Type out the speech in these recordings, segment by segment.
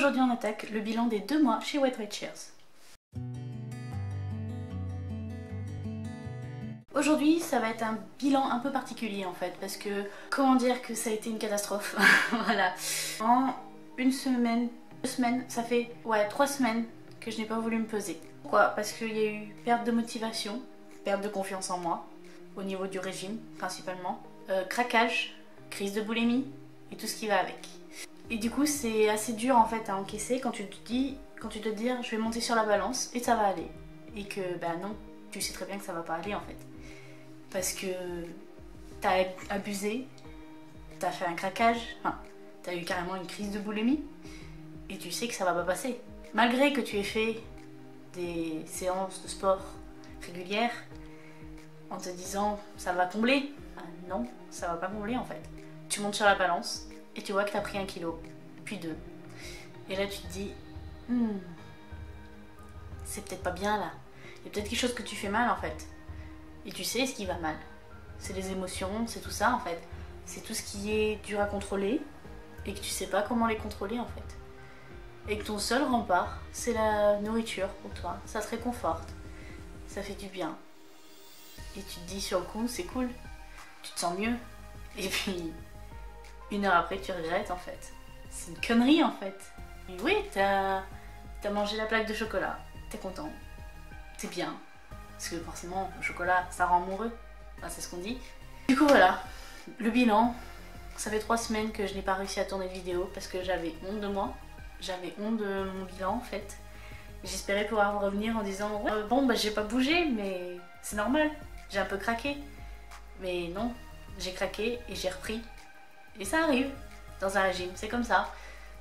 Aujourd'hui on attaque le bilan des 2 mois chez Weight Watchers. Aujourd'hui ça va être un bilan un peu particulier en fait, parce que comment dire que ça a été une catastrophe. Voilà. En une semaine, 2 semaines, ça fait 3 semaines que je n'ai pas voulu me peser. Pourquoi? Parce qu'il y a eu perte de motivation, perte de confiance en moi, au niveau du régime principalement, craquage, crise de boulimie et tout ce qui va avec. Et du coup c'est assez dur en fait à encaisser quand tu te dis je vais monter sur la balance et ça va aller. Et que bah non, tu sais très bien que ça va pas aller en fait. Parce que t'as abusé, t'as fait un craquage, enfin t'as eu carrément une crise de boulimie et tu sais que ça va pas passer. Malgré que tu aies fait des séances de sport régulières en te disant ça va combler, ah non, ça va pas combler en fait. Tu montes sur la balance et tu vois que t'as pris 1 kilo, puis 2. Et là tu te dis c'est peut-être pas bien là. Il y a peut-être quelque chose que tu fais mal en fait. Et tu sais ce qui va mal. C'est les émotions, c'est tout ça en fait. C'est tout ce qui est dur à contrôler et que tu sais pas comment les contrôler en fait. Et que ton seul rempart, c'est la nourriture pour toi. Ça te réconforte, ça fait du bien. Et tu te dis sur le coup, c'est cool, tu te sens mieux. Et puis, 1 heure après, tu regrettes en fait. C'est une connerie en fait. Et oui, t'as mangé la plaque de chocolat, t'es content, t'es bien. Parce que forcément, le chocolat, ça rend amoureux. Enfin, c'est ce qu'on dit. Du coup, voilà. Le bilan. Ça fait 3 semaines que je n'ai pas réussi à tourner de vidéo parce que j'avais honte de moi. J'avais honte de mon bilan, en fait. J'espérais pouvoir revenir en disant ouais, bon, bah j'ai pas bougé, mais c'est normal. J'ai un peu craqué. Mais non, j'ai craqué et j'ai repris. Et ça arrive dans un régime, c'est comme ça.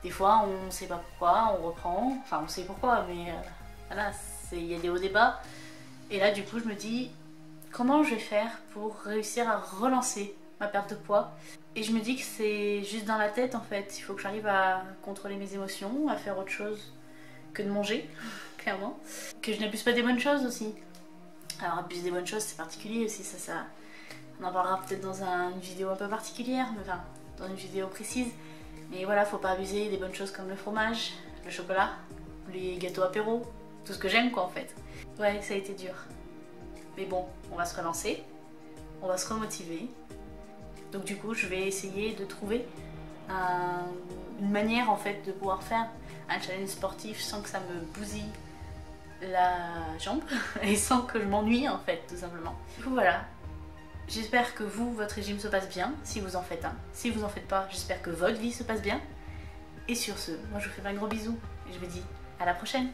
Des fois, on sait pas pourquoi, on reprend. Enfin, on sait pourquoi, mais voilà, il y a des hauts et des bas. Et là du coup je me dis comment je vais faire pour réussir à relancer ma perte de poids. Et je me dis que c'est juste dans la tête en fait. Il faut que j'arrive à contrôler mes émotions, à faire autre chose que de manger, clairement. Que je n'abuse pas des bonnes choses aussi. Alors abuser des bonnes choses c'est particulier aussi, ça on en parlera peut-être dans une vidéo un peu particulière, mais enfin dans une vidéo précise. Mais voilà, faut pas abuser des bonnes choses comme le fromage, le chocolat, les gâteaux apéro, tout ce que j'aime quoi en fait. Ouais, ça a été dur. Mais bon, on va se relancer, on va se remotiver. Donc du coup, je vais essayer de trouver une manière en fait de pouvoir faire un challenge sportif sans que ça me bousille la jambe et sans que je m'ennuie en fait, tout simplement. Du coup voilà, j'espère que vous, votre régime se passe bien, si vous en faites un. Si vous en faites pas, j'espère que votre vie se passe bien. Et sur ce, moi je vous fais un gros bisou et je vous dis à la prochaine.